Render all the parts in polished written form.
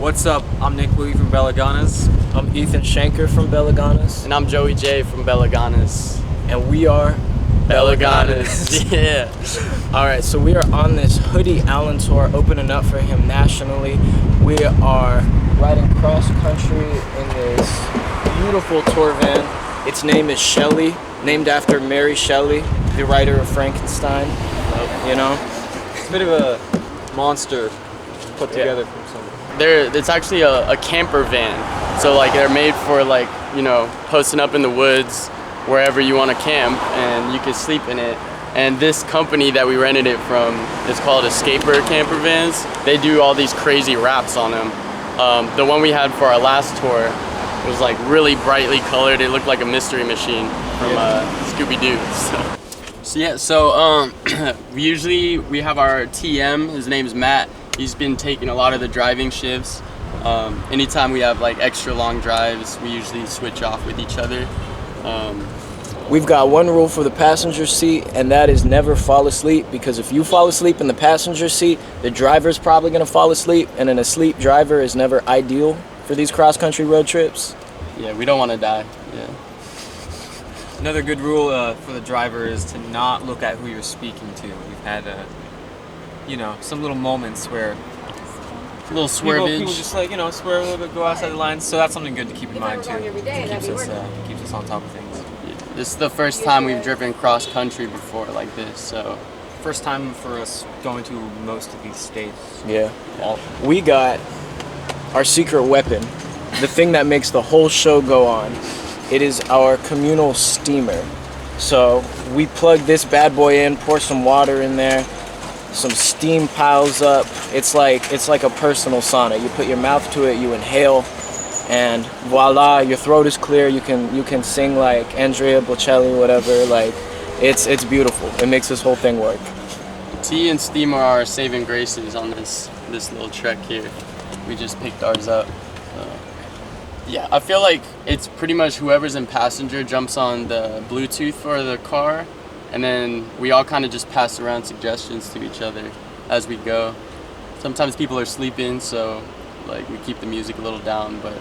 What's up? I'm Nick Louie from Belaganas. I'm Ethan Shanker from Belaganas. And I'm Joey J from Belaganas. And we are Belaganas. Yeah. Alright, so we are on this Hoodie Allen tour, opening up for him nationally. We are riding cross country in this beautiful tour van. Its name is Shelley, named after Mary Shelley, the writer of Frankenstein. You know? It's a bit of a monster put together from somewhere. It's actually a camper van. So like they're made for like, you know, posting up in the woods, wherever you want to camp, and you can sleep in it. And this company that we rented it from is called Escaper Camper Vans. They do all these crazy wraps on them. The one we had for our last tour was like really brightly colored. It looked like a mystery machine from Scooby-Doo. So usually we have our TM, his name's Matt. He's been taking a lot of the driving shifts. Anytime we have like extra long drives, we usually switch off with each other. We've got one rule for the passenger seat, and that is never fall asleep, because if you fall asleep in the passenger seat, the driver's probably gonna fall asleep, and an asleep driver is never ideal for these cross-country road trips. Yeah, we don't want to die. Yeah. Another good rule for the driver is to not look at who you're speaking to. We've had, some little moments where A little swervage. people just like, swerve a little bit, go outside the lines. So that's something good to keep in mind too. It keeps us on top of things. This is the first time we've driven cross country before like this, so. First time for us going to most of these states. Yeah. We got our secret weapon, the thing that makes the whole show go on. It is our communal steamer. So we plug this bad boy in, pour some water in there, some steam piles up. It's like a personal sauna. You put your mouth to it, you inhale, and voila, your throat is clear. You can sing like Andrea Bocelli, whatever. Like, it's beautiful. It makes this whole thing work. Tea and steam are our saving graces on this little trek here. We just picked ours up. Yeah, I feel like it's pretty much whoever's in passenger jumps on the Bluetooth for the car, and then we all kind of just pass around suggestions to each other as we go. Sometimes people are sleeping, so like we keep the music a little down, but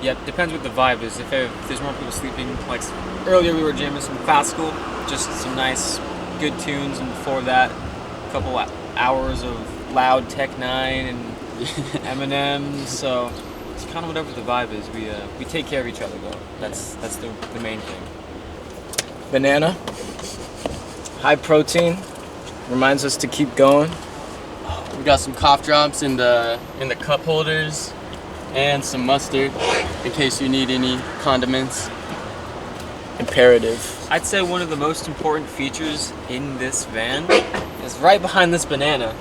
yeah, it depends what the vibe is. If there's more people sleeping, like earlier we were jamming some classical, just some nice good tunes, and before that a couple hours of loud Tech 9 and Eminem. So it's kind of whatever the vibe is. We take care of each other though. That's the main thing. Banana, high protein, reminds us to keep going. we got some cough drops in the cup holders and some mustard in case you need any condiments. Imperative. I'd say one of the most important features in this van is right behind this banana.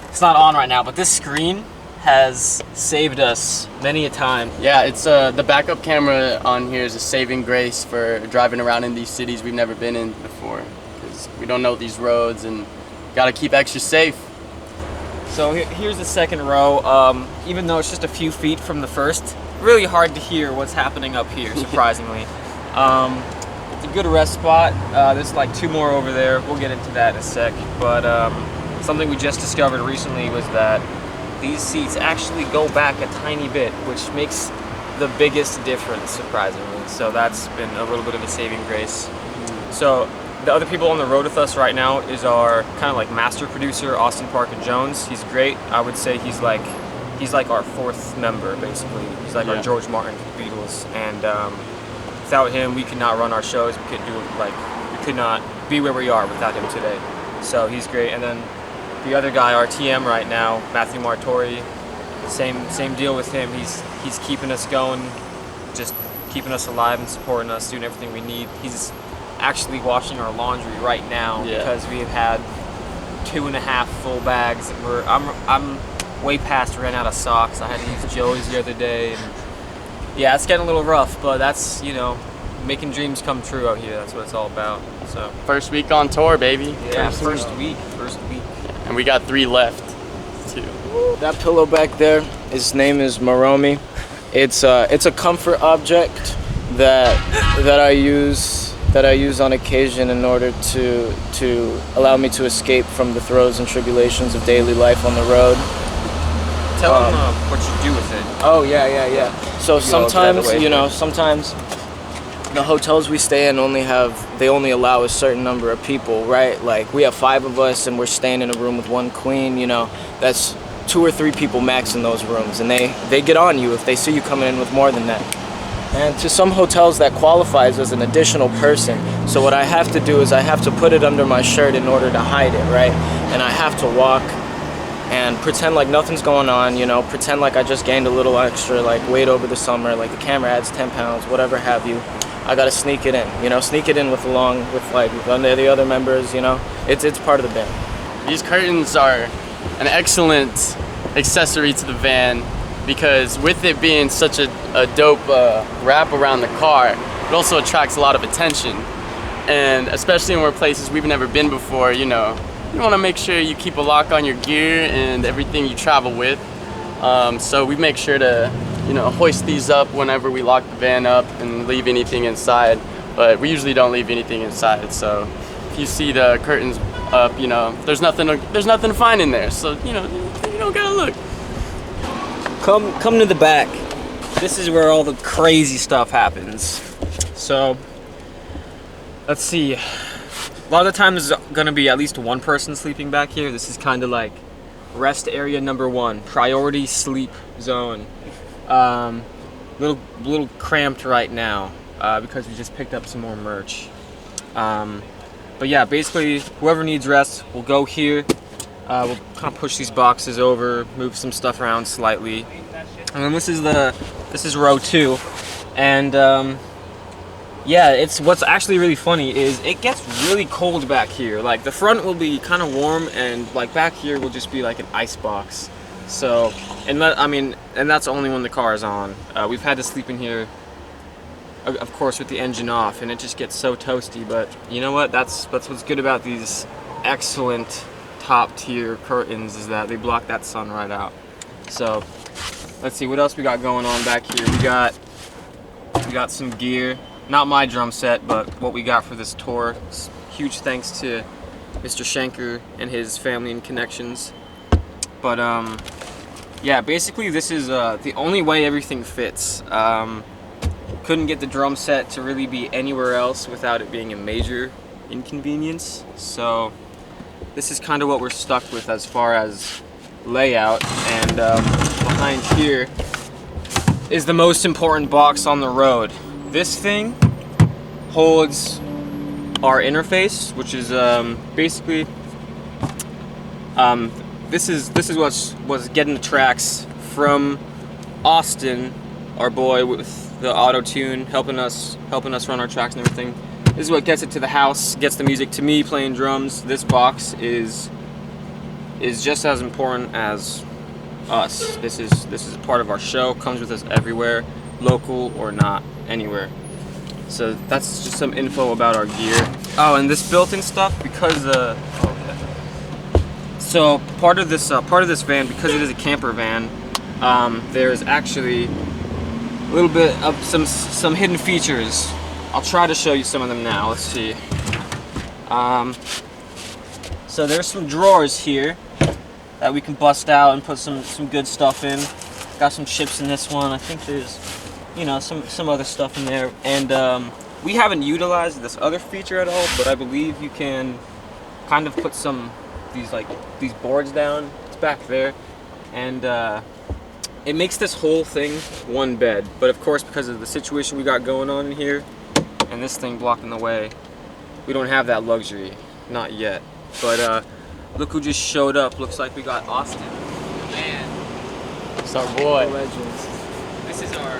It's not on right now, but this screen has saved us many a time. Yeah, it's the backup camera on here is a saving grace for driving around in these cities we've never been in before, because we don't know these roads and gotta keep extra safe. So here's the second row. Even though it's just a few feet from the first, really hard to hear what's happening up here, surprisingly. It's a good rest spot. There's like two more over there. We'll get into that in a sec. But something we just discovered recently was that these seats actually go back a tiny bit, which makes the biggest difference, surprisingly. So that's been a little bit of a saving grace. So the other people on the road with us right now is our kind of like master producer, Austin Parker Jones. He's great. I would say he's like our fourth member, basically. He's like our George Martin to the Beatles. And without him, we could not run our shows. We could not be where we are without him today. So he's great. And then the other guy, our TM right now, Matthew Martori, same deal with him. He's keeping us going, just keeping us alive and supporting us, doing everything we need. He's actually washing our laundry right now because we have had 2.5 full bags. I'm way past ran out of socks. I had to use Joey's the other day. And yeah, it's getting a little rough, but that's, making dreams come true out here. That's what it's all about. So First week on tour, baby. Yeah, first week. And we got 3 left, too. That pillow back there, his name is Maromi. It's a comfort object that I use on occasion in order to allow me to escape from the throes and tribulations of daily life on the road. Tell them what you do with it. Oh yeah. So sometimes, sometimes the hotels we stay in only allow a certain number of people, right? Like we have 5 of us and we're staying in a room with 1 queen, that's 2 or 3 people max in those rooms, and they get on you if they see you coming in with more than that. And to some hotels that qualifies as an additional person. So what I have to do is I have to put it under my shirt in order to hide it, right? And I have to walk and pretend like nothing's going on, pretend like I just gained a little extra like weight over the summer, like the camera adds 10 pounds, whatever have you. I gotta sneak it in, sneak it in with the other members, it's part of the band. These curtains are an excellent accessory to the van, because with it being such a dope wrap around the car, it also attracts a lot of attention. And especially when we're places we've never been before, you want to make sure you keep a lock on your gear and everything you travel with. So we make sure to, hoist these up whenever we lock the van up and leave anything inside. But we usually don't leave anything inside. So if you see the curtains up, there's nothing to find in there. So, you don't gotta look. Come to the back. This is where all the crazy stuff happens. So, let's see. A lot of the time there's gonna be at least 1 person sleeping back here. This is kind of like rest area number 1, priority sleep zone. Little cramped right now because we just picked up some more merch. But yeah, basically whoever needs rest will go here. We'll kind of push these boxes over, move some stuff around slightly, and then this is row 2, and yeah, it's what's actually really funny is it gets really cold back here. Like the front will be kind of warm, and like back here will just be like an ice box. So, and that's only when the car is on. We've had to sleep in here, of course, with the engine off, and it just gets so toasty. But you know what? That's what's good about these excellent top tier curtains, is that they block that sun right out. So let's see what else we got going on back here. We got some gear, not my drum set, but what we got for this tour. Huge thanks to Mr. Schenker and his family and connections. But yeah, basically this is the only way everything fits. Couldn't get the drum set to really be anywhere else without it being a major inconvenience. So this is kind of what we're stuck with as far as layout, and behind here is the most important box on the road. This thing holds our interface, which is basically this is what's getting the tracks from Austin, our boy with the auto-tune, helping us run our tracks and everything. This is what gets it to the house, gets the music to me playing drums. This box is just as important as us. This is a part of our show, comes with us everywhere, local or not, anywhere. So that's just some info about our gear. Oh, and this built-in stuff, because so part of this van, because it is a camper van, there's actually a little bit of some hidden features. I'll try to show you some of them now. Let's see. So there's some drawers here that we can bust out and put some good stuff in. Got some chips in this one. I think there's, some other stuff in there. And we haven't utilized this other feature at all, but I believe you can kind of put these boards down. It's back there, and it makes this whole thing one bed. But of course, because of the situation we got going on in here, and this thing blocking the way, we don't have that luxury, not yet. But look who just showed up. Looks like we got Austin. Man, it's our boy. Legends. This is our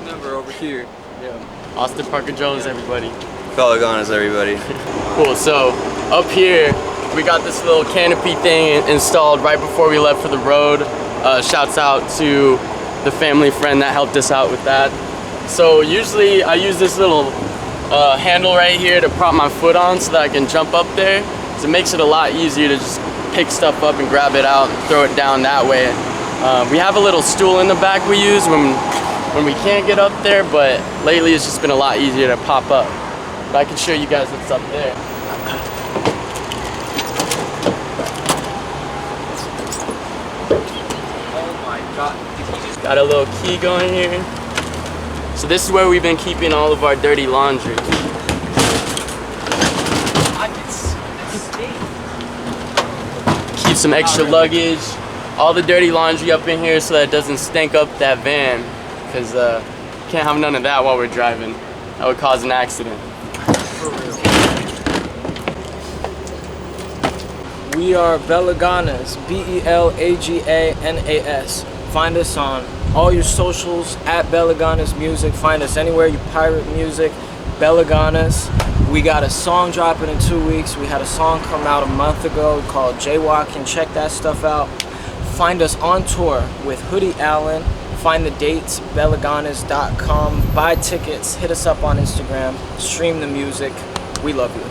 number over here. Yeah. Austin Parker Jones, everybody. Belaganas, everybody. Cool. So up here, we got this little canopy thing installed right before we left for the road. Shouts out to the family friend that helped us out with that. So usually I use this little handle right here to prop my foot on so that I can jump up there. So it makes it a lot easier to just pick stuff up and grab it out and throw it down that way. We have a little stool in the back we use when we can't get up there, but lately it's just been a lot easier to pop up. But I can show you guys what's up there. Got a little key going here. So this is where we've been keeping all of our dirty laundry. Keep some extra luggage, all the dirty laundry up in here so that it doesn't stink up that van, because can't have none of that while we're driving. That would cause an accident. We are Belaganas, Belaganas. Find us on all your socials at Belaganas Music. Find us anywhere you pirate music, Belaganas. We got a song dropping in 2 weeks. We had a song come out a month ago called Jaywalking. Check that stuff out. Find us on tour with Hoodie Allen. Find the dates, belaganas.com. Buy tickets. Hit us up on Instagram. Stream the music. We love you.